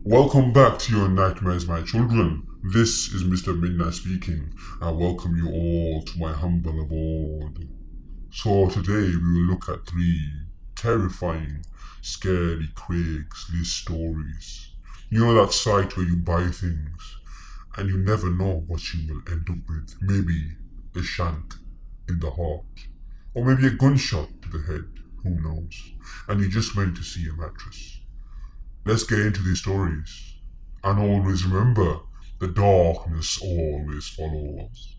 Welcome back to your nightmares, my children. This is Mr. Midnight speaking. I welcome you all to my humble abode. So today we will look at three terrifying, scary Craigslist stories. You know that site where you buy things and you never know what you will end up with. Maybe a shank in the heart, or maybe a gunshot to the head. Who knows? And you just went to see a mattress. Let's get into these stories. And always remember, the darkness always follows us.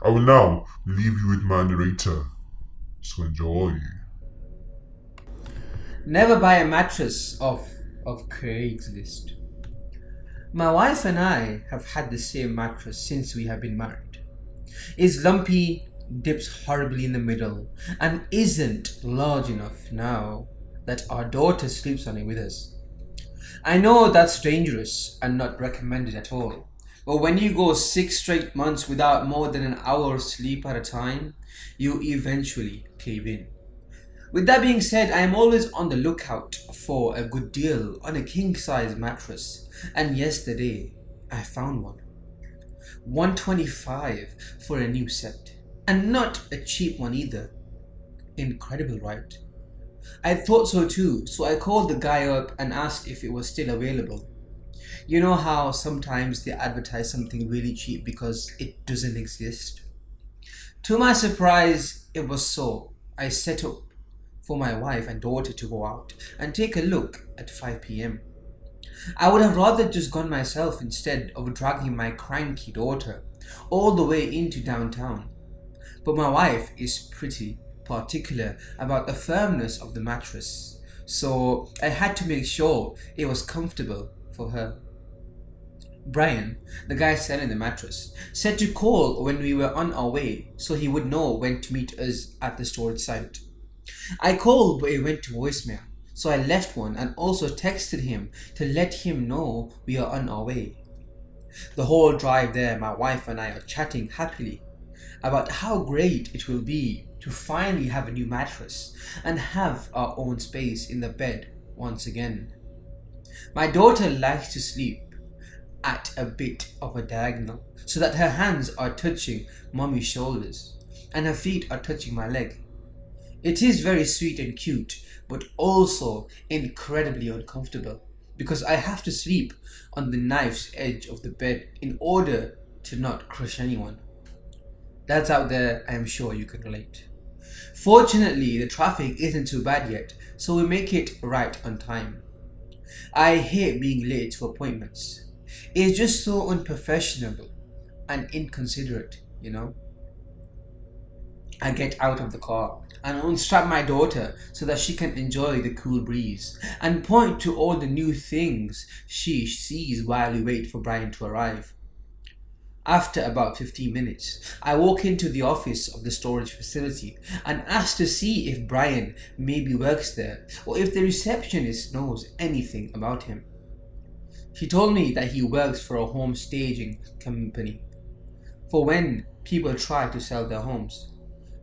I will now leave you with my narrator, so enjoy. Never buy a mattress of Craigslist. My wife and I have had the same mattress since we have been married. It's lumpy, dips horribly in the middle, and isn't large enough now that our daughter sleeps on it with us. I know that's dangerous and not recommended at all, but when you go 6 straight months without more than an hour of sleep at a time, you eventually cave in. With that being said, I am always on the lookout for a good deal on a king size mattress, and yesterday I found one. 125 for a new set, and not a cheap one either. Incredible, right? I thought so too, so I called the guy up and asked if it was still available. You know how sometimes they advertise something really cheap because it doesn't exist? To my surprise, it was so. I set up for my wife and daughter to go out and take a look at 5 p.m. I would have rather just gone myself instead of dragging my cranky daughter all the way into downtown. But my wife is pretty particular about the firmness of the mattress, so I had to make sure it was comfortable for her. Brian, the guy selling the mattress, said to call when we were on our way so he would know when to meet us at the storage site. I called, but it went to voicemail, so I left one and also texted him to let him know we are on our way. The whole drive there, my wife and I are chatting happily about how great it will be to finally have a new mattress and have our own space in the bed once again. My daughter likes to sleep at a bit of a diagonal so that her hands are touching mommy's shoulders and her feet are touching my leg. It is very sweet and cute, but also incredibly uncomfortable because I have to sleep on the knife's edge of the bed in order to not crush anyone. That's out there, I am sure you can relate. Fortunately, the traffic isn't too bad yet, so we make it right on time. I hate being late to appointments. It's just so unprofessional and inconsiderate, you know? I get out of the car and unstrap my daughter so that she can enjoy the cool breeze and point to all the new things she sees while we wait for Brian to arrive. After about 15 minutes, I walk into the office of the storage facility and ask to see if Brian maybe works there or if the receptionist knows anything about him. She told me that he works for a home staging company for when people try to sell their homes.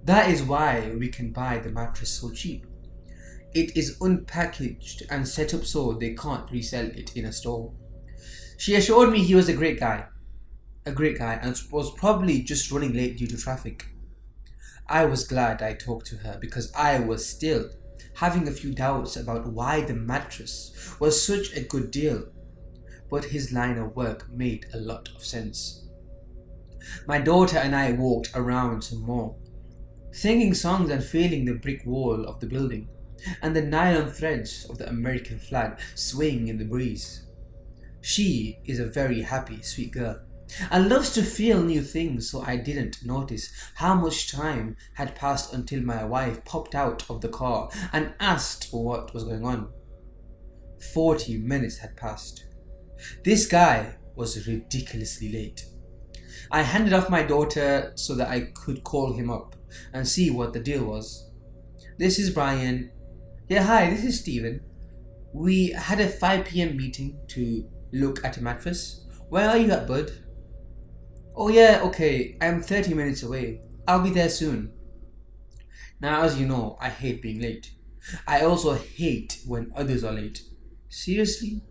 That is why we can buy the mattress so cheap. It is unpackaged and set up so they can't resell it in a store. She assured me he was a great guy and was probably just running late due to traffic. I was glad I talked to her because I was still having a few doubts about why the mattress was such a good deal, but his line of work made a lot of sense. My daughter and I walked around some more, singing songs and feeling the brick wall of the building and the nylon threads of the American flag swaying in the breeze. She is a very happy, sweet girl and loves to feel new things, so I didn't notice how much time had passed until my wife popped out of the car and asked what was going on. 40 minutes had passed. This guy was ridiculously late. I handed off my daughter so that I could call him up and see what the deal was. This is Brian. Yeah, hi, this is Steven. We had a 5 p.m. meeting to look at a mattress. Where are you at, bud? Oh yeah, okay, I'm 30 minutes away. I'll be there soon. Now, as you know, I hate being late. I also hate when others are late. Seriously?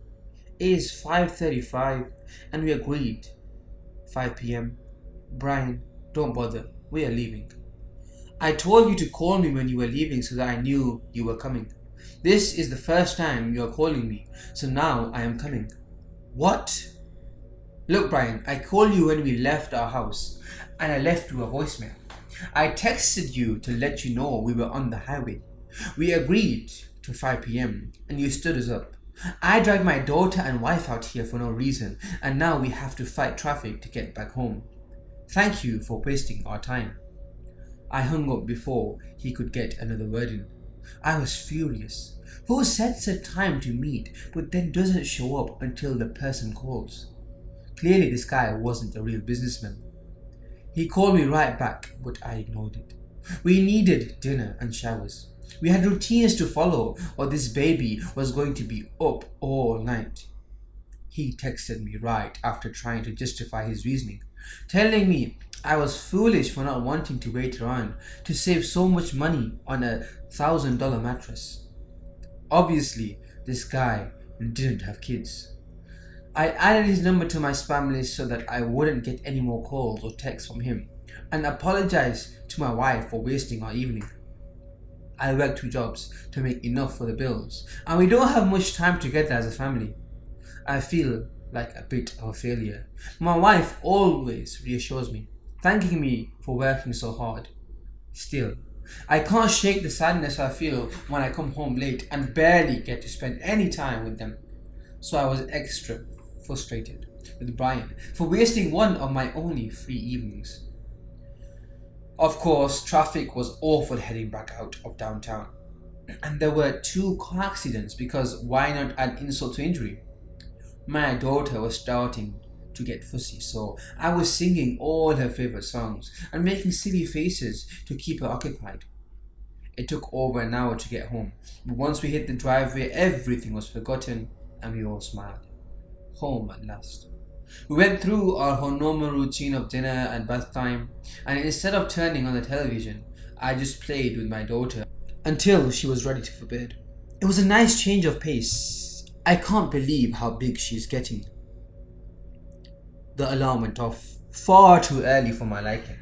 It is 5:35 and we agreed 5 p.m. Brian, don't bother. We are leaving. I told you to call me when you were leaving so that I knew you were coming. This is the first time you are calling me, so now I am coming. What? Look, Brian, I called you when we left our house and I left you a voicemail. I texted you to let you know we were on the highway. We agreed to 5 p.m. and you stood us up. I dragged my daughter and wife out here for no reason, and now we have to fight traffic to get back home. Thank you for wasting our time. I hung up before he could get another word in. I was furious. Who sets a time to meet but then doesn't show up until the person calls? Clearly this guy wasn't a real businessman. He called me right back, but I ignored it. We needed dinner and showers. We had routines to follow, or this baby was going to be up all night. He texted me right after trying to justify his reasoning, telling me I was foolish for not wanting to wait around to save so much money on a $1,000 mattress. Obviously, this guy didn't have kids. I added his number to my spam list so that I wouldn't get any more calls or texts from him, and apologized to my wife for wasting our evening. I work 2 jobs to make enough for the bills, and we don't have much time together as a family. I feel like a bit of a failure. My wife always reassures me, thanking me for working so hard. Still, I can't shake the sadness I feel when I come home late and barely get to spend any time with them. So I was extra frustrated with Brian for wasting one of my only free evenings. Of course, traffic was awful heading back out of downtown, and there were 2 car accidents because why not add insult to injury? My daughter was starting to get fussy, so I was singing all her favorite songs and making silly faces to keep her occupied. It took over an hour to get home, but once we hit the driveway, everything was forgotten and we all smiled. Home at last. We went through our normal routine of dinner and bath time, and instead of turning on the television, I just played with my daughter until she was ready for bed. It was a nice change of pace. I can't believe how big she's getting. The alarm went off far too early for my liking,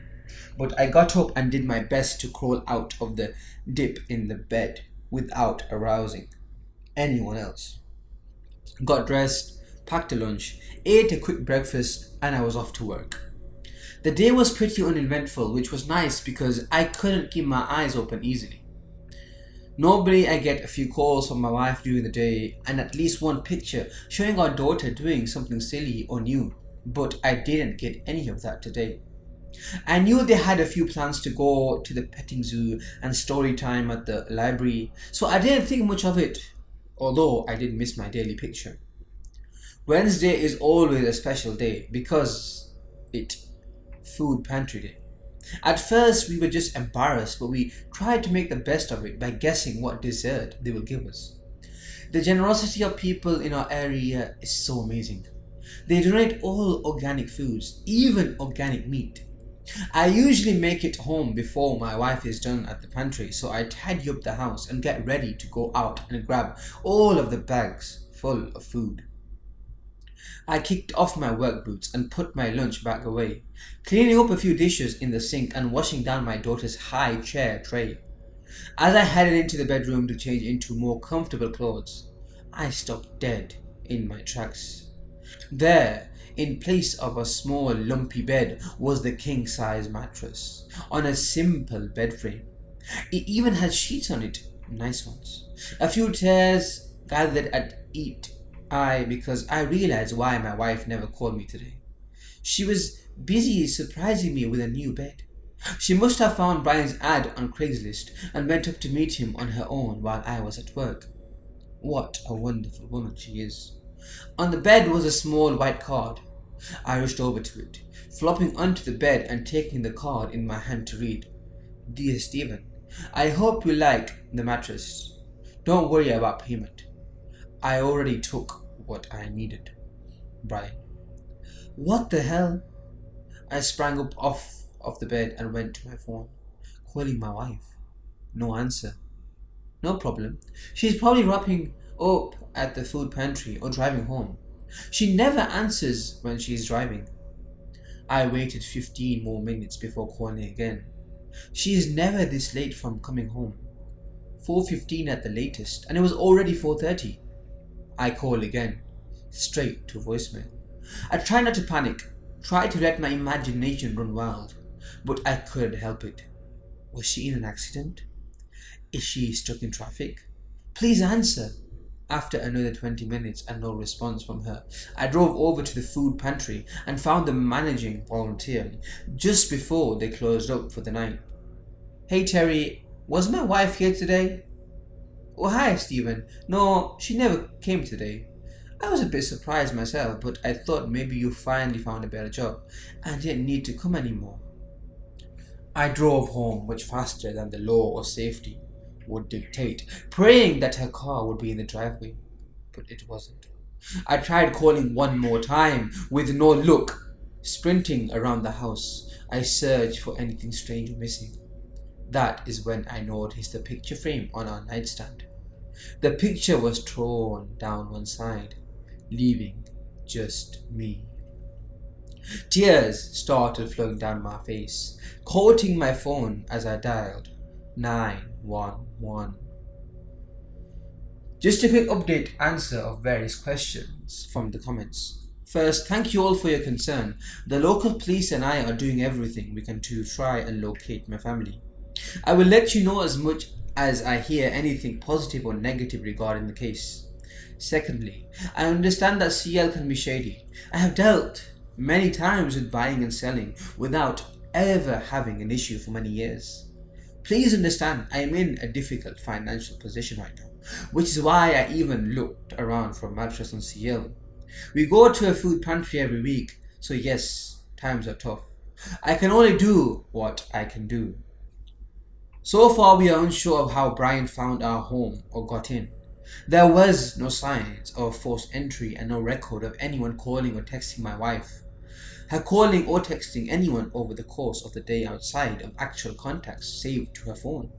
but I got up and did my best to crawl out of the dip in the bed without arousing anyone else. Got dressed, packed a lunch, ate a quick breakfast, and I was off to work. The day was pretty uneventful, which was nice because I couldn't keep my eyes open easily. Normally I get a few calls from my wife during the day and at least one picture showing our daughter doing something silly or new, but I didn't get any of that today. I knew they had a few plans to go to the petting zoo and story time at the library, so I didn't think much of it, although I did miss my daily picture. Wednesday is always a special day because it's food pantry day. At first we were just embarrassed, but we tried to make the best of it by guessing what dessert they will give us. The generosity of people in our area is so amazing. They donate all organic foods, even organic meat. I usually make it home before my wife is done at the pantry, so I tidy up the house and get ready to go out and grab all of the bags full of food. I kicked off my work boots and put my lunch bag away, cleaning up a few dishes in the sink and washing down my daughter's high chair tray. As I headed into the bedroom to change into more comfortable clothes, I stopped dead in my tracks. There, in place of a small lumpy bed, was the king-size mattress on a simple bed frame. It even had sheets on it, nice ones. A few tears gathered at each eye because I realized why my wife never called me today. She was busy surprising me with a new bed. She must have found Brian's ad on Craigslist and went up to meet him on her own while I was at work. What a wonderful woman she is. On the bed was a small white card. I rushed over to it, flopping onto the bed and taking the card in my hand to read. Dear Stephen, I hope you like the mattress. Don't worry about payment. I already took what I needed. Brian. What the hell? I sprang up off the bed and went to my phone, calling my wife. No answer. No problem. She's probably wrapping up at the food pantry or driving home. She never answers when she's driving. I waited 15 more minutes before calling again. She is never this late from coming home. 4:15 at the latest, and it was already 4:30. I call again, straight to voicemail. I try not to panic, try to let my imagination run wild, but I couldn't help it. Was she in an accident? Is she stuck in traffic? Please answer. After another 20 minutes and no response from her, I drove over to the food pantry and found the managing volunteer just before they closed up for the night. Hey Terry, was my wife here today? Oh hi Stephen. No, she never came today. I was a bit surprised myself, but I thought maybe you finally found a better job and didn't need to come anymore. I drove home much faster than the law or safety would dictate, praying that her car would be in the driveway, but it wasn't. I tried calling one more time with no luck. Sprinting around the house, I searched for anything strange or missing. That is when I noticed the picture frame on our nightstand. The picture was torn down one side, leaving just me. Tears started flowing down my face, coating my phone as I dialed 911. Just a quick update answer of various questions from the comments. First, thank you all for your concern. The local police and I are doing everything we can to try and locate my family. I will let you know as much as I hear anything positive or negative regarding the case. Secondly, I understand that CL can be shady. I have dealt many times with buying and selling without ever having an issue for many years. Please understand, I am in a difficult financial position right now, which is why I even looked around for a mattress on CL. We go to a food pantry every week, so yes, times are tough. I can only do what I can do. So far, we are unsure of how Brian found our home or got in. There was no signs of forced entry and no record of anyone calling or texting my wife. Her calling or texting anyone over the course of the day outside of actual contacts saved to her phone.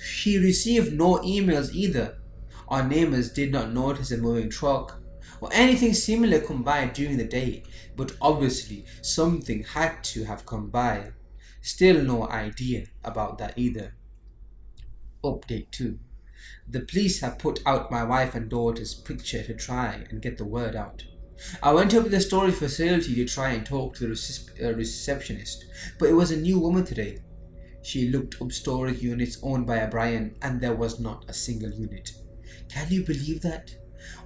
She received no emails either. Our neighbors did not notice a moving truck or anything similar come by during the day, but obviously something had to have come by. Still no idea about that either. Update 2. The police have put out my wife and daughter's picture to try and get the word out. I went up to the storage facility to try and talk to the receptionist, but it was a new woman today. She looked up storage units owned by a Brian and there was not a single unit. Can you believe that?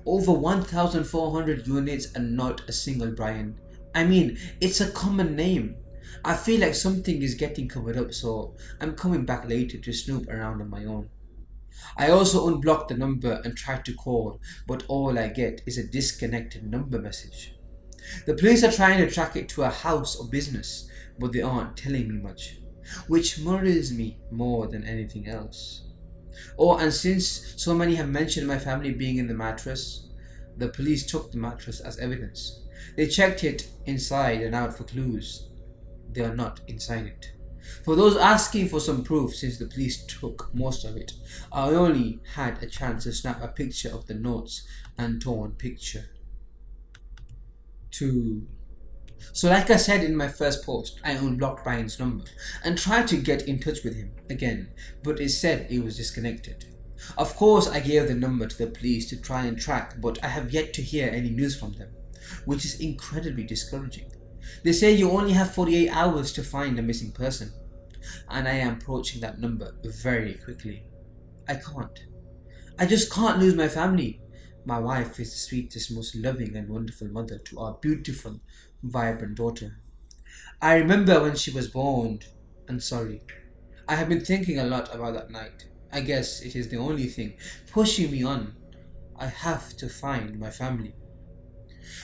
Over 1,400 units and not a single Brian. I mean, it's a common name. I feel like something is getting covered up, so I'm coming back later to snoop around on my own. I also unblocked the number and tried to call, but all I get is a disconnected number message. The police are trying to track it to a house or business, but they aren't telling me much, which worries me more than anything else. Oh, and since so many have mentioned my family being in the mattress, the police took the mattress as evidence. They checked it inside and out for clues. They are not inside it. For those asking for some proof, since the police took most of it, I only had a chance to snap a picture of the notes and torn picture. 2. So like I said in my first post, I unblocked Brian's number and tried to get in touch with him again, but it said it was disconnected. Of course, I gave the number to the police to try and track, but I have yet to hear any news from them, which is incredibly discouraging. They say you only have 48 hours to find a missing person, and I am approaching that number very quickly. I can't. I just can't lose my family. My wife is the sweetest, most loving and wonderful mother to our beautiful, vibrant daughter. I remember when she was born, and sorry. I have been thinking a lot about that night. I guess it is the only thing pushing me on. I have to find my family.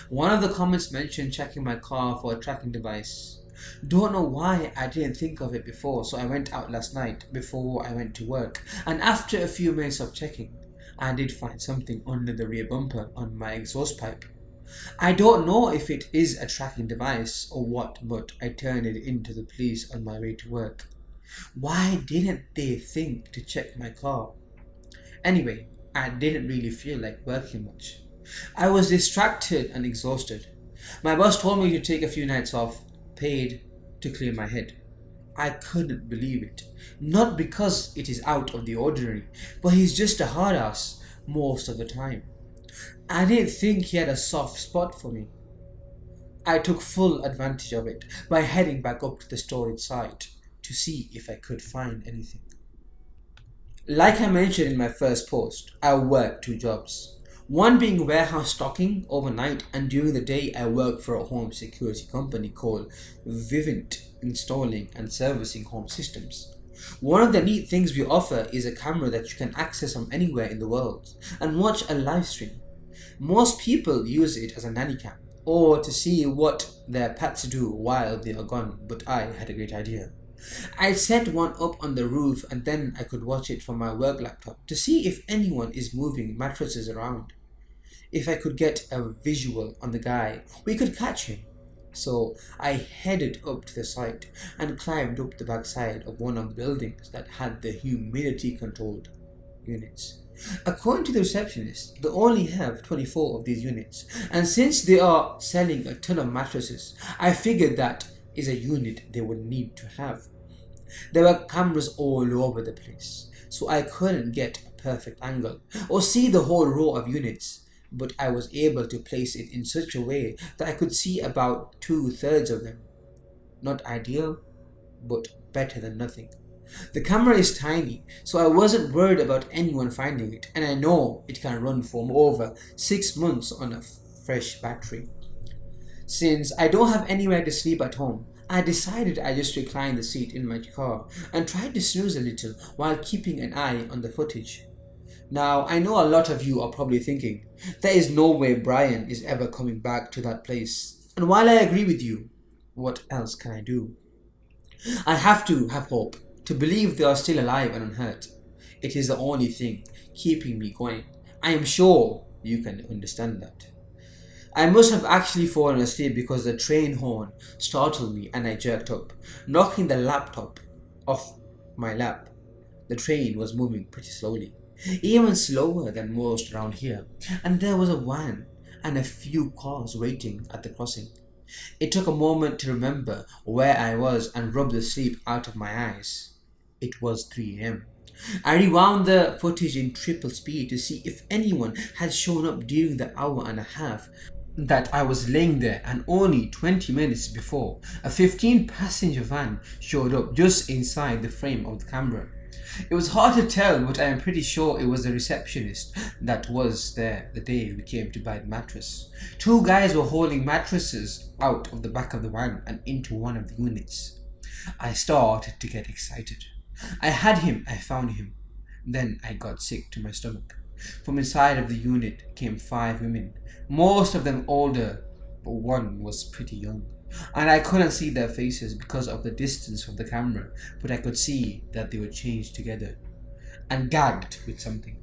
One of the comments mentioned checking my car for a tracking device. Don't know why I didn't think of it before, so I went out last night before I went to work, and after a few minutes of checking, I did find something under the rear bumper on my exhaust pipe. I don't know if it is a tracking device or what, but I turned it in to the police on my way to work. Why didn't they think to check my car? Anyway, I didn't really feel like working much. I was distracted and exhausted. My boss told me to take a few nights off, paid to clear my head. I couldn't believe it. Not because it is out of the ordinary, but he's just a hard ass most of the time. I didn't think he had a soft spot for me. I took full advantage of it by heading back up to the storage site to see if I could find anything. Like I mentioned in my first post, I work two jobs. One being warehouse stocking overnight, and during the day I work for a home security company called Vivint, installing and servicing home systems. One of the neat things we offer is a camera that you can access from anywhere in the world and watch a live stream. Most people use it as a nanny cam or to see what their pets do while they are gone, but I had a great idea. I set one up on the roof and then I could watch it from my work laptop to see if anyone is moving mattresses around. If I could get a visual on the guy, we could catch him. So I headed up to the site and climbed up the backside of one of the buildings that had the humidity controlled units. According to the receptionist, they only have 24 of these units, and since they are selling a ton of mattresses, I figured that is a unit they would need to have. There were cameras all over the place, so I couldn't get a perfect angle or see the whole row of units, but I was able to place it in such a way that I could see about 2/3 of them. Not ideal, but better than nothing. The camera is tiny, so I wasn't worried about anyone finding it, and I know it can run for over 6 months on a fresh battery. Since I don't have anywhere to sleep at home, I decided I just recline the seat in my car and tried to snooze a little while keeping an eye on the footage. Now, I know a lot of you are probably thinking, there is no way Brian is ever coming back to that place. And while I agree with you, what else can I do? I have to have hope, to believe they are still alive and unhurt. It is the only thing keeping me going. I am sure you can understand that. I must have actually fallen asleep because the train horn startled me and I jerked up, knocking the laptop off my lap. The train was moving pretty slowly, even slower than most around here, and there was a van and a few cars waiting at the crossing. It took a moment to remember where I was and rub the sleep out of my eyes. It was 3 a.m. I rewound the footage in triple speed to see if anyone had shown up during the hour and a half that I was laying there, and only 20 minutes before, a 15-passenger van showed up just inside the frame of the camera. It was hard to tell, but I am pretty sure it was the receptionist that was there the day we came to buy the mattress. Two guys were holding mattresses out of the back of the van and into one of the units. I started to get excited. I found him. Then I got sick to my stomach. From inside of the unit came 5 women, most of them older, but one was pretty young. And I couldn't see their faces because of the distance from the camera, but I could see that they were changed together and gagged with something.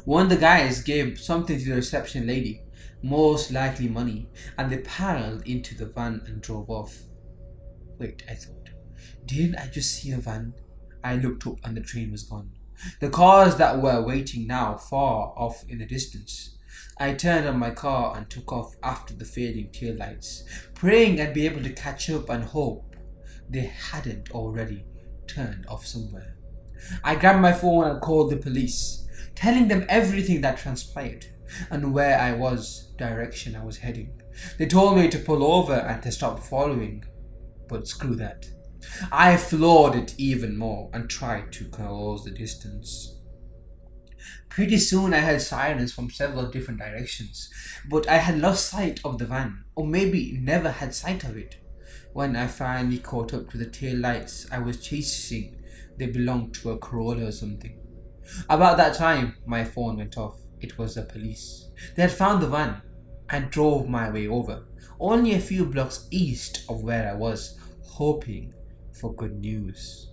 One of the guys gave something to the reception lady, most likely money, and they piled into the van and drove off. Wait, I thought, didn't I just see a van? I looked up and the train was gone. The cars that were waiting now far off in the distance. I turned on my car and took off after the fading tail lights, praying I'd be able to catch up and hope they hadn't already turned off somewhere. I grabbed my phone and called the police, telling them everything that transpired and where I was, direction I was heading. They told me to pull over and to stop following, but screw that. I floored it even more and tried to close the distance. Pretty soon I heard sirens from several different directions, but I had lost sight of the van, or maybe never had sight of it. When I finally caught up to the tail lights I was chasing, they belonged to a Corolla or something. About that time, my phone went off. It was the police. They had found the van. I drove my way over, only a few blocks east of where I was, hoping for good news.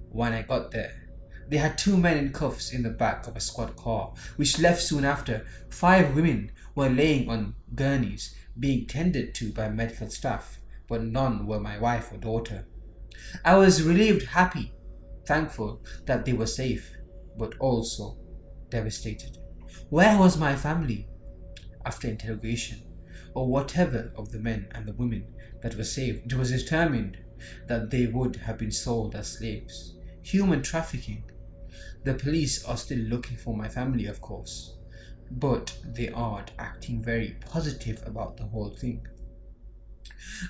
When I got there, they had 2 men in cuffs in the back of a squad car, which left soon after. 5 women were laying on gurneys, being tended to by medical staff, but none were my wife or daughter. I was relieved, happy, thankful that they were safe, but also devastated. Where was my family? after interrogation, or whatever of the men and the women that were saved, it was determined that they would have been sold as slaves. Human trafficking. The police are still looking for my family, of course, but they aren't acting very positive about the whole thing.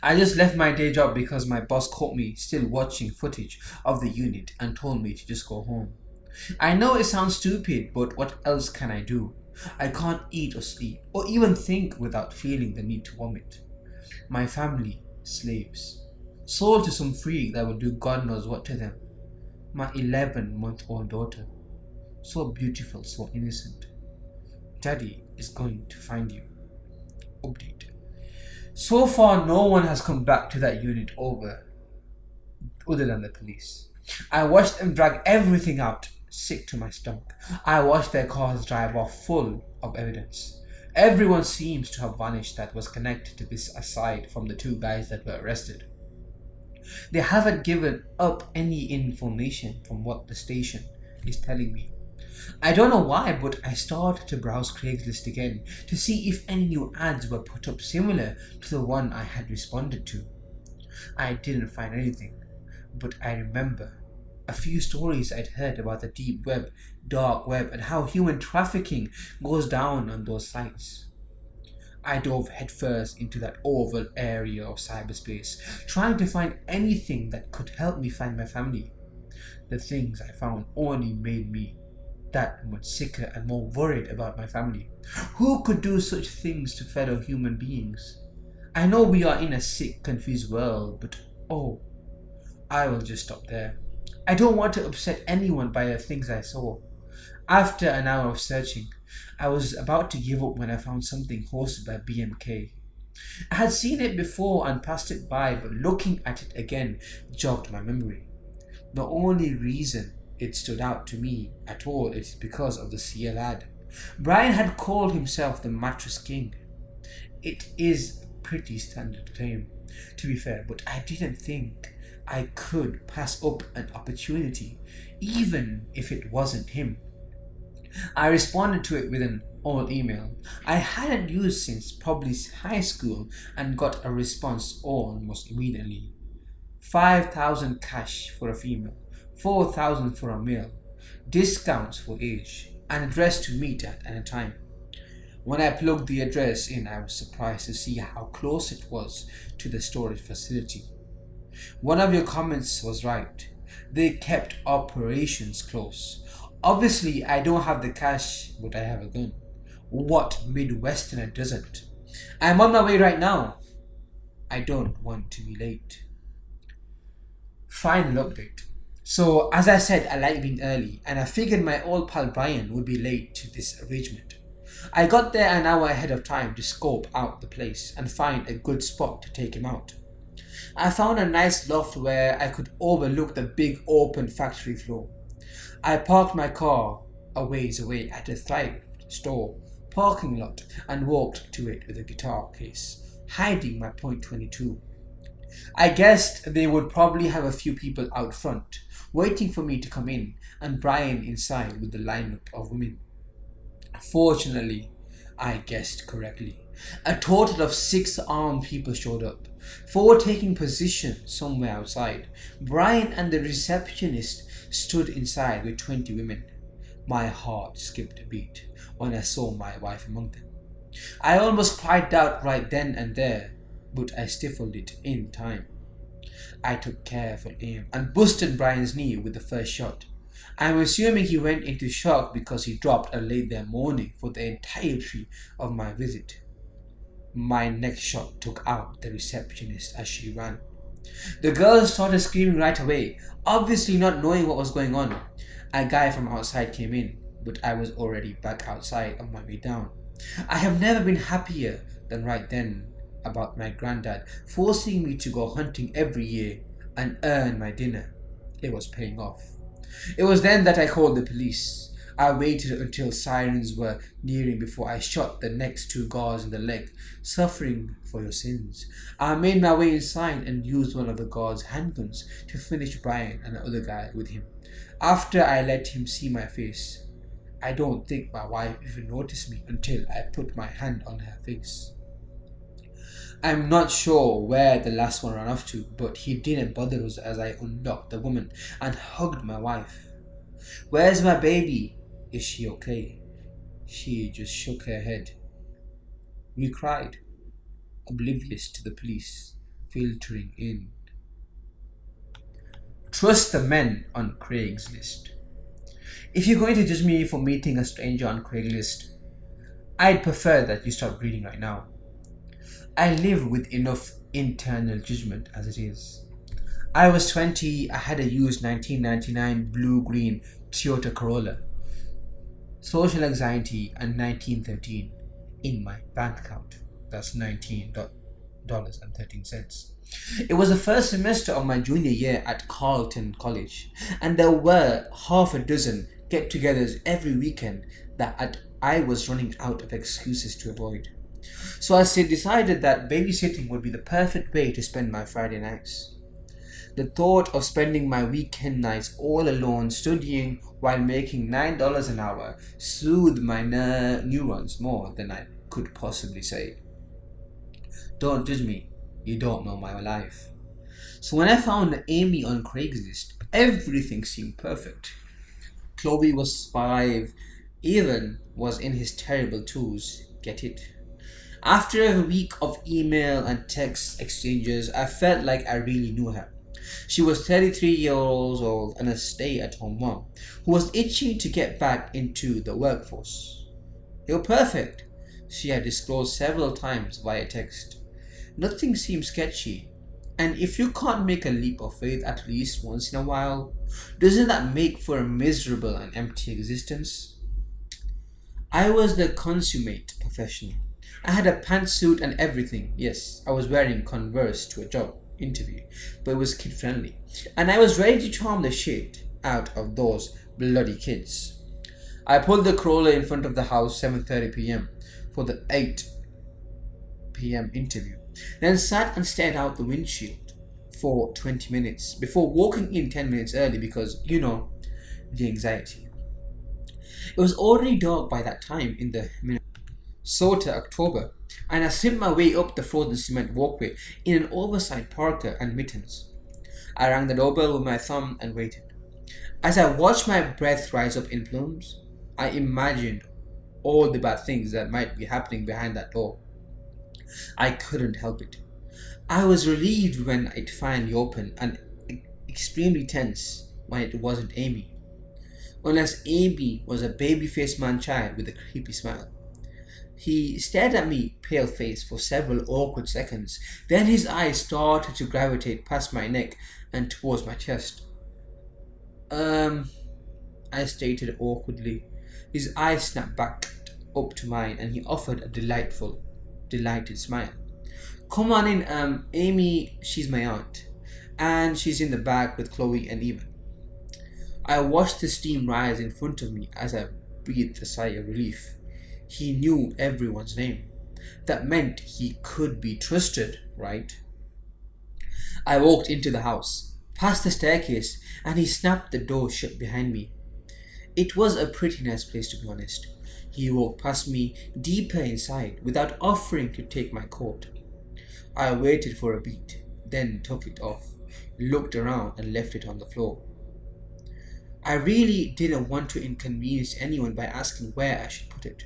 I just left my day job because my boss caught me still watching footage of the unit and told me to just go home. I know it sounds stupid, but what else can I do? I can't eat or sleep, or even think without feeling the need to vomit. My family, slaves, sold to some freak that will do God knows what to them. My 11-month-old daughter, so beautiful, so innocent. Daddy is going to find you. Update. So far, no one has come back to that unit other than the police. I watched them drag everything out, sick to my stomach. I watched their cars drive off full of evidence. Everyone seems to have vanished that was connected to this aside from the 2 guys that were arrested. They haven't given up any information from what the station is telling me. I don't know why, but I started to browse Craigslist again to see if any new ads were put up similar to the one I had responded to. I didn't find anything, but I remember a few stories I'd heard about the deep web, dark web, and how human trafficking goes down on those sites. I dove headfirst into that oval area of cyberspace, trying to find anything that could help me find my family. The things I found only made me that much sicker and more worried about my family. Who could do such things to fellow human beings? I know we are in a sick, confused world, but I will just stop there. I don't want to upset anyone by the things I saw. After an hour of searching, I was about to give up when I found something hosted by BMK. I had seen it before and passed it by, but looking at it again jogged my memory. The only reason it stood out to me at all is because of the CL ad. Brian had called himself the Mattress King. It is a pretty standard claim, to be fair, but I didn't think I could pass up an opportunity, even if it wasn't him. I responded to it with an old email I hadn't used since probably high school and got a response almost immediately. 5,000 cash for a female, 4,000 for a male, discounts for age, an address to meet at and a time. When I plugged the address in, I was surprised to see how close it was to the storage facility. One of your comments was right. They kept operations close. Obviously, I don't have the cash, but I have a gun. What Midwesterner doesn't? I'm on my way right now. I don't want to be late. Final update. So, as I said, I like being early, and I figured my old pal Brian would be late to this arrangement. I got there an hour ahead of time to scope out the place and find a good spot to take him out. I found a nice loft where I could overlook the big open factory floor. I parked my car a ways away at a thrift store parking lot and walked to it with a guitar case, hiding my .22. I guessed they would probably have a few people out front, waiting for me to come in, and Brian inside with the lineup of women. Fortunately, I guessed correctly. A total of 6 armed people showed up, 4 taking position somewhere outside. Brian and the receptionist stood inside with 20 women. My heart skipped a beat when I saw my wife among them. I almost cried out right then and there, but I stifled it in time. I took careful aim and busted Brian's knee with the first shot. I'm assuming he went into shock because he dropped a late that morning for the entirety of my visit. My next shot took out the receptionist as she ran. The girls started screaming right away, obviously not knowing what was going on. A guy from outside came in, but I was already back outside on my way down. I have never been happier than right then about my granddad forcing me to go hunting every year and earn my dinner. It was paying off. It was then that I called the police. I waited until sirens were nearing before I shot the next 2 guards in the leg, suffering for your sins. I made my way inside and used one of the guards' handguns to finish Brian and the other guy with him. After I let him see my face, I don't think my wife even noticed me until I put my hand on her face. I'm not sure where the last one ran off to, but he didn't bother us as I unlocked the woman and hugged my wife. Where's my baby? Is she okay? She just shook her head. We cried, oblivious to the police filtering in. Trust the men on Craigslist. If you're going to judge me for meeting a stranger on Craigslist, I'd prefer that you stop reading right now. I live with enough internal judgment as it is. I was 20, I had a used 1999 blue-green Toyota Corolla, social anxiety, and 1913 in my bank account. That's $19.13. It was the first semester of my junior year at Carleton College, and there were half a dozen get-togethers every weekend that I was running out of excuses to avoid. So I decided that babysitting would be the perfect way to spend my Friday nights. The thought of spending my weekend nights all alone studying while making $9 an hour soothed my neurons more than I could possibly say. Don't judge me, you don't know my life. So when I found Amy on Craigslist, everything seemed perfect. Chloe was 5, Evan was in his terrible 2s, get it? After a week of email and text exchanges, I felt like I really knew her. She was 33 years old and a stay-at-home mom who was itching to get back into the workforce. You're perfect, she had disclosed several times via text. Nothing seemed sketchy, and if you can't make a leap of faith at least once in a while, doesn't that make for a miserable and empty existence? I was the consummate professional. I had a pantsuit and everything. Yes, I was wearing Converse to a job interview, but it was kid-friendly, and I was ready to charm the shit out of those bloody kids. I pulled the Corolla in front of the house 7:30 p.m. for the 8 p.m. interview, then sat and stared out the windshield for 20 minutes before walking in 10 minutes early because, the anxiety. It was already dark by that time in the Minnesota October, and I slipped my way up the frozen cement walkway in an oversized parka and mittens. I rang the doorbell with my thumb and waited. As I watched my breath rise up in plumes, I imagined all the bad things that might be happening behind that door. I couldn't help it. I was relieved when it finally opened and extremely tense when it wasn't Amy. Unless Amy was a baby-faced man-child with a creepy smile. He stared at me, pale-faced, for several awkward seconds. Then his eyes started to gravitate past my neck and towards my chest. I stated awkwardly. His eyes snapped back up to mine and he offered a delighted smile. Come on in, Amy, she's my aunt. And she's in the back with Chloe and Evan. I watched the steam rise in front of me as I breathed a sigh of relief. He knew everyone's name. That meant he could be trusted, right? I walked into the house, past the staircase, and he snapped the door shut behind me. It was a pretty nice place, to be honest. He walked past me deeper inside without offering to take my coat. I waited for a beat, then took it off, looked around and left it on the floor. I really didn't want to inconvenience anyone by asking where I should put it.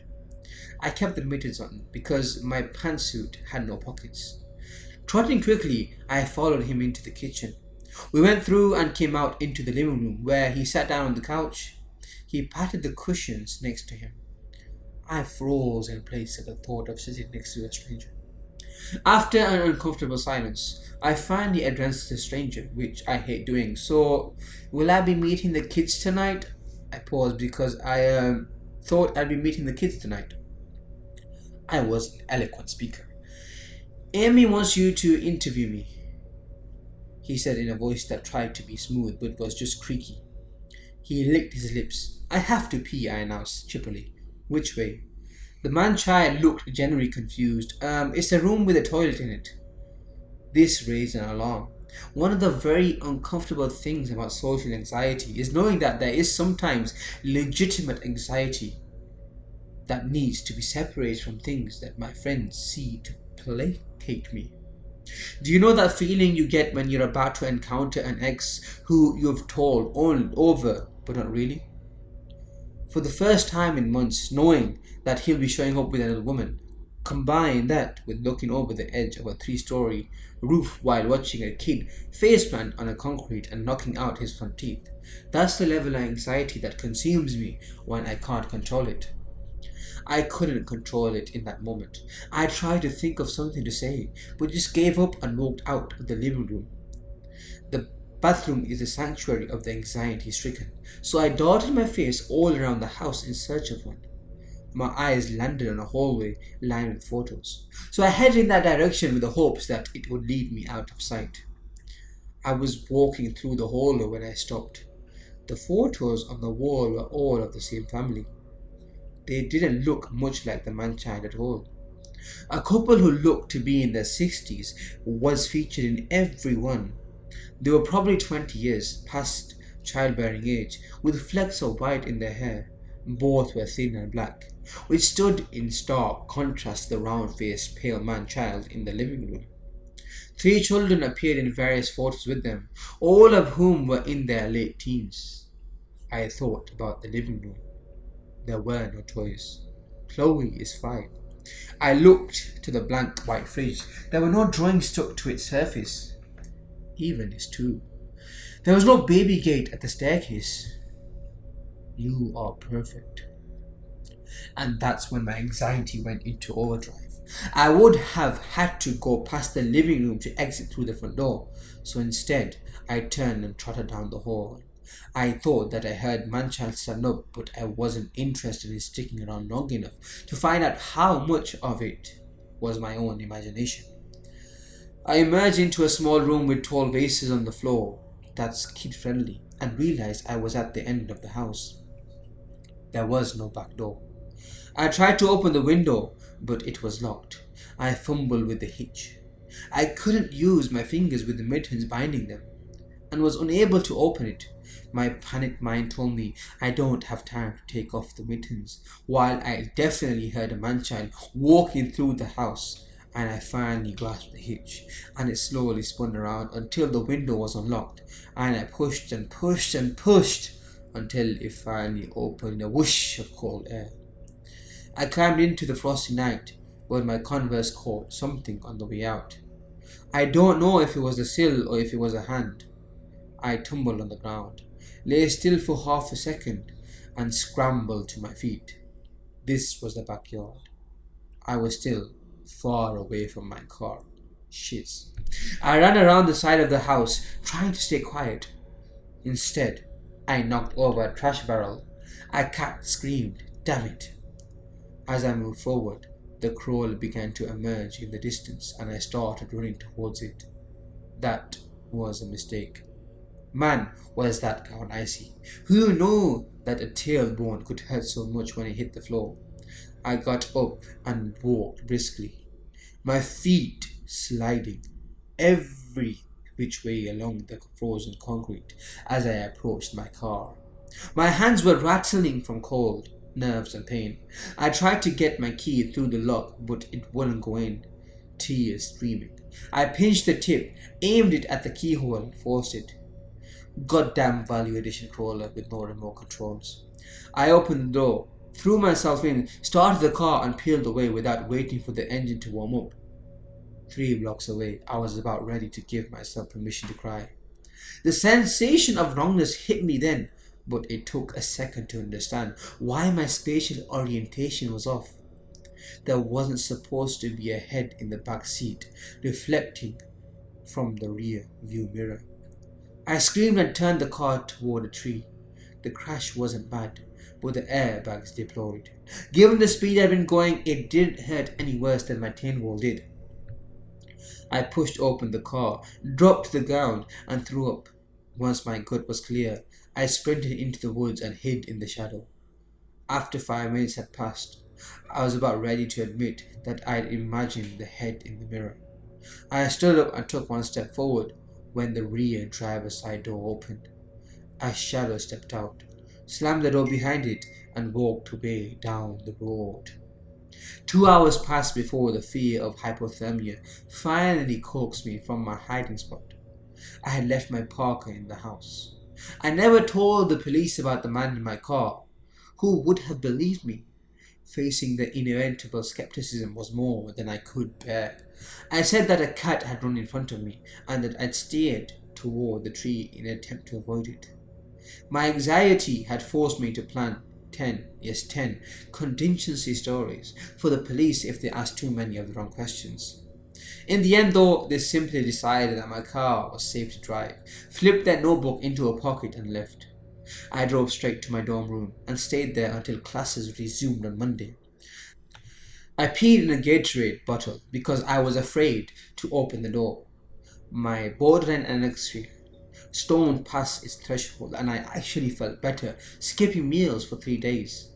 I kept the mittens on because my pantsuit had no pockets. Trotting quickly, I followed him into the kitchen. We went through and came out into the living room where he sat down on the couch. He patted the cushions next to him. I froze in place at the thought of sitting next to a stranger. After an uncomfortable silence, I finally addressed the stranger, which I hate doing. So, will I be meeting the kids tonight? I paused because I thought I'd be meeting the kids tonight. I was an eloquent speaker. Amy wants you to interview me, he said in a voice that tried to be smooth but was just creaky. He licked his lips. I have to pee, I announced chippily. Which way? The man-child looked genuinely confused. It's a room with a toilet in it. This raised an alarm. One of the very uncomfortable things about social anxiety is knowing that there is sometimes legitimate anxiety that needs to be separated from things that my friends see to placate me. Do you know that feeling you get when you're about to encounter an ex who you've told all over but not really? For the first time in months, knowing that he'll be showing up with another woman, combine that with looking over the edge of a 3-story roof while watching a kid face plant on a concrete and knocking out his front teeth. That's the level of anxiety that consumes me when I can't control it. I couldn't control it in that moment. I tried to think of something to say, but just gave up and walked out of the living room. The bathroom is the sanctuary of the anxiety stricken, so I darted my face all around the house in search of one. My eyes landed on a hallway lined with photos, so I headed in that direction with the hopes that it would lead me out of sight. I was walking through the hallway when I stopped. The photos on the wall were all of the same family. They didn't look much like the man-child at all. A couple who looked to be in their 60s was featured in every one. They were probably 20 years past childbearing age, with flecks of white in their hair. Both were thin and black, which stood in stark contrast to the round-faced, pale man-child in the living room. 3 children appeared in various photos with them, all of whom were in their late teens. I thought about the living room. There were no toys. Chloe is 5. I looked to the blank white fridge. There were no drawings stuck to its surface. Even is 2. There was no baby gate at the staircase. You are perfect. And that's when my anxiety went into overdrive. I would have had to go past the living room to exit through the front door, so instead I turned and trotted down the hall. I thought that I heard Manchild stand up, but I wasn't interested in sticking around long enough to find out how much of it was my own imagination. I emerged into a small room with tall vases on the floor that's kid-friendly and realized I was at the end of the house. There was no back door. I tried to open the window, but it was locked. I fumbled with the hitch. I couldn't use my fingers with the mittens binding them, and was unable to open it. My panicked mind told me I don't have time to take off the mittens, while I definitely heard a man-child walking through the house, and I finally grasped the hitch, and it slowly spun around until the window was unlocked, and I pushed and pushed and pushed until it finally opened in a whoosh of cold air. I climbed into the frosty night, but my Converse caught something on the way out. I don't know if it was the sill or if it was a hand. I tumbled on the ground, lay still for half a second, and scrambled to my feet. This was the backyard. I was still far away from my car. Shiz. I ran around the side of the house, trying to stay quiet. Instead, I knocked over a trash barrel. A cat screamed, "Damn it!" As I moved forward, the crawl began to emerge in the distance, and I started running towards it. That was a mistake. Man, was that ground icy. Who knew that a tailbone could hurt so much when it hit the floor? I got up and walked briskly, my feet sliding every which way along the frozen concrete as I approached my car. My hands were rattling from cold, nerves and pain. I tried to get my key through the lock, but it wouldn't go in. Tears streaming. I pinched the tip, aimed it at the keyhole and forced it. Goddamn value edition crawler with no remote controls. I opened the door, threw myself in, started the car and peeled away without waiting for the engine to warm up. 3 blocks away, I was about ready to give myself permission to cry. The sensation of wrongness hit me then, but it took a second to understand why my spatial orientation was off. There wasn't supposed to be a head in the back seat, reflecting from the rear view mirror. I screamed and turned the car toward a tree. The crash wasn't bad, but the airbags deployed. Given the speed I'd been going, it didn't hurt any worse than my tin wall did. I pushed open the car, dropped to the ground, and threw up. Once my gut was clear, I sprinted into the woods and hid in the shadow. After 5 minutes had passed, I was about ready to admit that I'd imagined the head in the mirror. I stood up and took 1 step forward, when the rear driver's side door opened. I shadow stepped out, slammed the door behind it, and walked away down the road. 2 hours passed before the fear of hypothermia finally coaxed me from my hiding spot. I had left my parker in the house. I never told the police about the man in my car. Who would have believed me? Facing the inevitable skepticism was more than I could bear. I said that a cat had run in front of me and that I'd steered toward the tree in an attempt to avoid it. My anxiety had forced me to plan 10 contingency stories for the police if they asked too many of the wrong questions. In the end, though, they simply decided that my car was safe to drive, flipped their notebook into a pocket and left. I drove straight to my dorm room and stayed there until classes resumed on Monday. I peed in a Gatorade bottle because I was afraid to open the door. My borderline anorexia stormed past its threshold and I actually felt better skipping meals for 3 days.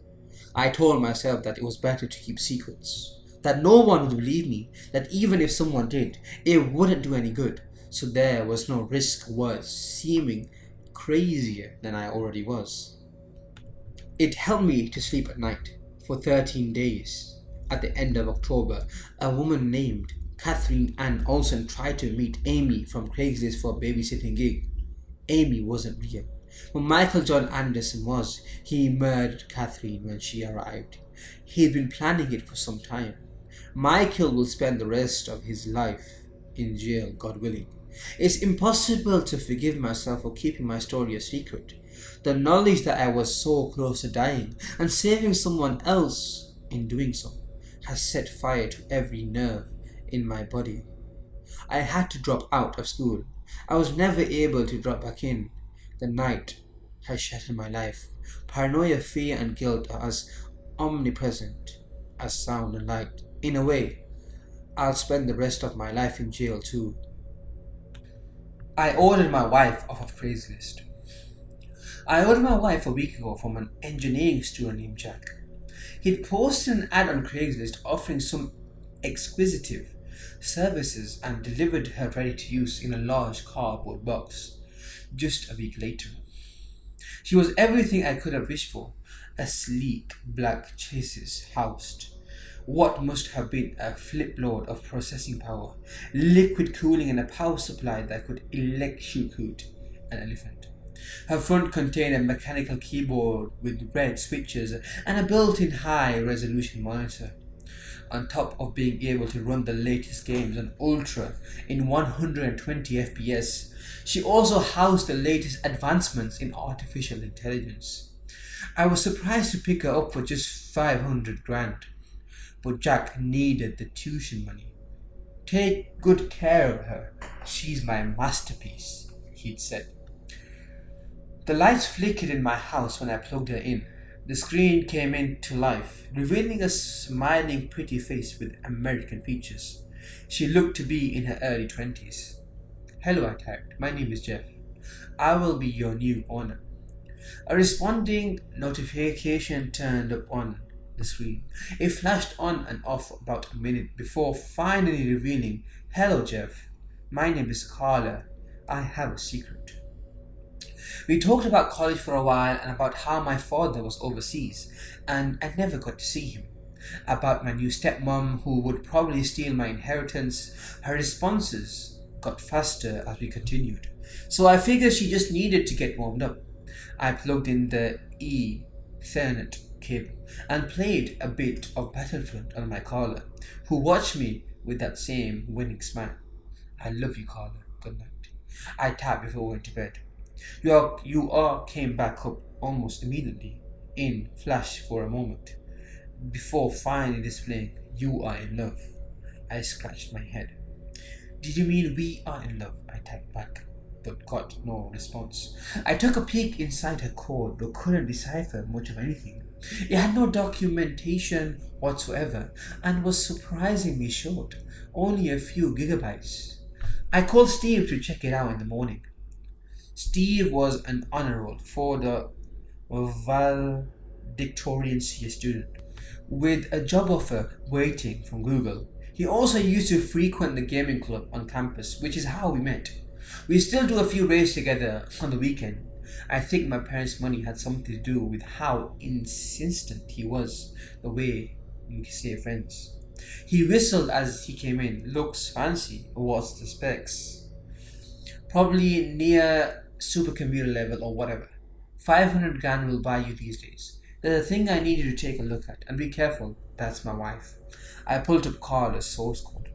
I told myself that it was better to keep secrets, that no one would believe me, that even if someone did, it wouldn't do any good, so there was no risk worth seeming crazier than I already was. It helped me to sleep at night for 13 days. At the end of October, a woman named Catherine Ann Olsen tried to meet Amy from Craigslist for a babysitting gig. Amy wasn't real, but Michael John Anderson was. He murdered Catherine when she arrived. He'd been planning it for some time. Michael will spend the rest of his life in jail, God willing. It's impossible to forgive myself for keeping my story a secret. The knowledge that I was so close to dying and saving someone else in doing so has set fire to every nerve in my body. I had to drop out of school. I was never able to drop back in. The night has shattered my life. Paranoia, fear, and guilt are as omnipresent as sound and light. In a way, I'll spend the rest of my life in jail too. I ordered my wife off of Craigslist. I ordered my wife a week ago from an engineering student named Jack. He'd posted an ad on Craigslist offering some exquisitive services and delivered her ready to use in a large cardboard box. Just a week later, she was everything I could have wished for. A sleek black chassis housed what must have been a flipload of processing power, liquid cooling, and a power supply that could electrocute an elephant. Her front contained a mechanical keyboard with red switches and a built-in high-resolution monitor. On top of being able to run the latest games on Ultra in 120 FPS, she also housed the latest advancements in artificial intelligence. I was surprised to pick her up for just 500 grand, but Jack needed the tuition money. "Take good care of her. She's my masterpiece," he'd said. The lights flickered in my house when I plugged her in. The screen came into life, revealing a smiling, pretty face with American features. She looked to be in her early 20s. "Hello," I typed. "My name is Jeff. I will be your new owner." A responding notification turned up on the screen. It flashed on and off about a minute before finally revealing, "Hello, Jeff. My name is Carla. I have a secret." We talked about college for a while and about how my father was overseas and I never got to see him. About my new stepmom who would probably steal my inheritance. Her responses got faster as we continued, so I figured she just needed to get warmed up. I plugged in the Ethernet cable and played a bit of Battlefront on my Carla, who watched me with that same winning smile. "I love you, Carla. Good night," I tapped before we went to bed. You all came back up almost immediately, in flash for a moment, before finally displaying, "You are in love." I scratched my head. "Did you mean we are in love?" I typed back, but got no response. I took a peek inside her code, but couldn't decipher much of anything. It had no documentation whatsoever, and was surprisingly short, only a few gigabytes. I called Steve to check it out in the morning. Steve was an honor roll for the valedictorian student, with a job offer waiting from Google. He also used to frequent the gaming club on campus, which is how we met. We still do a few races together on the weekend. I think my parents' money had something to do with how insistent he was, the way we stay friends. He whistled as he came in. Looks fancy. What's the specs? Probably near supercomputer level or whatever. 500 grand will buy you these days. There's a thing I need you to take a look at, and be careful, that's my wife. I pulled up Carla's source code.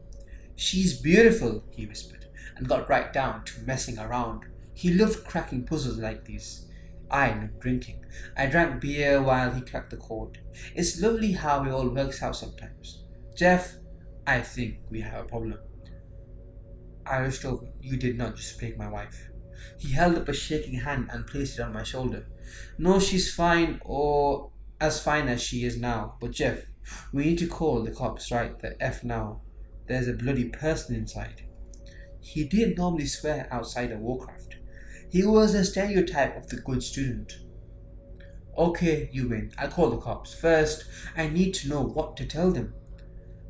She's beautiful, he whispered, and got right down to messing around. He loved cracking puzzles like these. I loved drinking. I drank beer while he cracked the code. It's lovely how it all works out sometimes. Jeff, I think we have a problem. I rushed over. You did not just break my wife. He held up a shaking hand and placed it on my shoulder. No, she's fine, or as fine as she is now. But Jeff, we need to call the cops right the F now. There's a bloody person inside. He didn't normally swear outside of Warcraft. He was a stereotype of the good student. Okay, you win. I'll call the cops. First, I need to know what to tell them.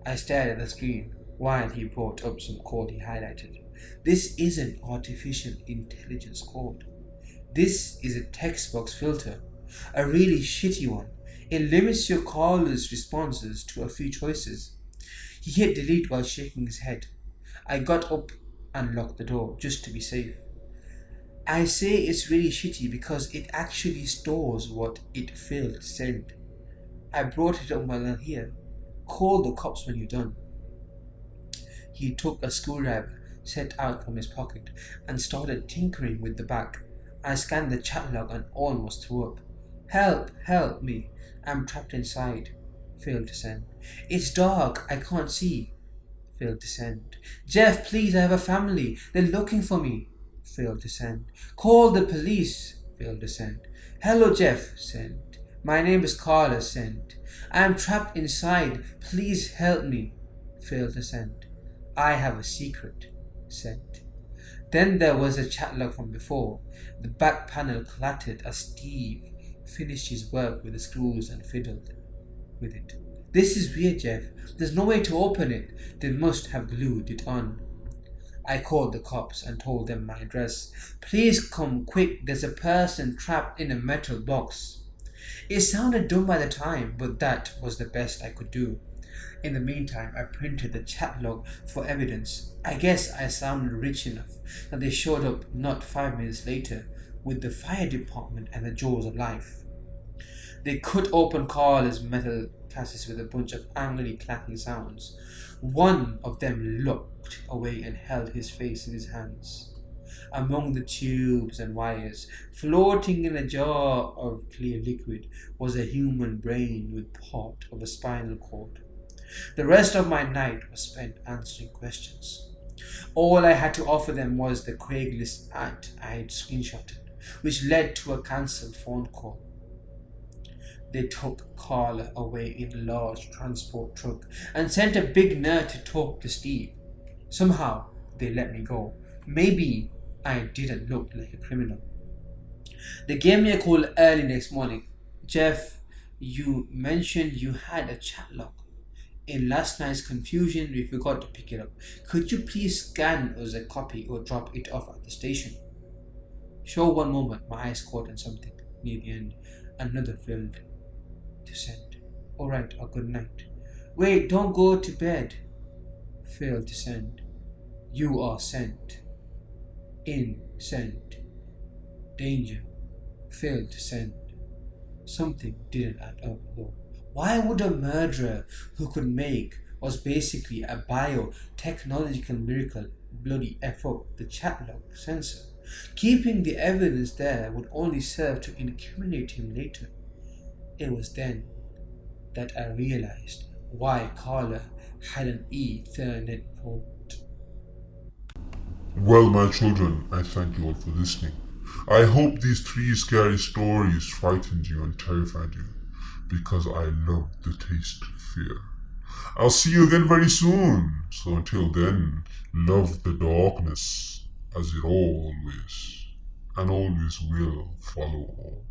I stared at the screen while he brought up some code he highlighted. This isn't artificial intelligence code. This is a text box filter, a really shitty one. It limits your caller's responses to a few choices. He hit delete while shaking his head. I got up and locked the door just to be safe. I say it's really shitty because it actually stores what it failed to send. I brought it up while I'm here. Call the cops when you're done. He took a screwdriver set out from his pocket and started tinkering with the back. I scanned the chat log and almost threw up. Help! Help me! I'm trapped inside. Failed to send. It's dark. I can't see. Failed to send. Jeff, please, I have a family. They're looking for me. Failed to send. Call the police. Failed to send. Hello, Jeff. Send. My name is Carla. Send. I am trapped inside. Please help me. Failed to send. I have a secret. Sent. Then there was a chat log from before. The back panel clattered as Steve finished his work with the screws and fiddled with it. This is weird, Jeff. There's no way to open it. They must have glued it on. I called the cops and told them my address. Please come quick. There's a person trapped in a metal box. It sounded dumb by the time, but that was the best I could do. In the meantime, I printed the chat log for evidence. I guess I sounded rich enough that they showed up not 5 minutes later with the fire department and the jaws of life. They cut open Carla's metal cases with a bunch of angrily clacking sounds. One of them looked away and held his face in his hands. Among the tubes and wires, floating in a jar of clear liquid, was a human brain with part of a spinal cord. The rest of my night was spent answering questions. All I had to offer them was the Craigslist ad I had screenshotted, which led to a cancelled phone call. They took Carla away in a large transport truck and sent a big nerd to talk to Steve. Somehow, they let me go. Maybe I didn't look like a criminal. They gave me a call early next morning. Jeff, you mentioned you had a chat log. In last night's confusion, we forgot to pick it up. Could you please scan us a copy or drop it off at the station? Sure, one moment. My eyes caught on something near the end. Another failed to send. Alright, a good night. Wait, don't go to bed. Failed to send. You are sent. In, sent. Danger. Failed to send. Something didn't add up though. Why would a murderer who could make was basically a biotechnological miracle bloody F up the chat log sensor? Keeping the evidence there would only serve to incriminate him later. It was then that I realized why Carla had an Ethernet port. Well, my children, I thank you all for listening. I hope these 3 scary stories frightened you and terrified you, because I love the taste of fear. I'll see you again very soon, so until then, love the darkness, as it always and always will follow all.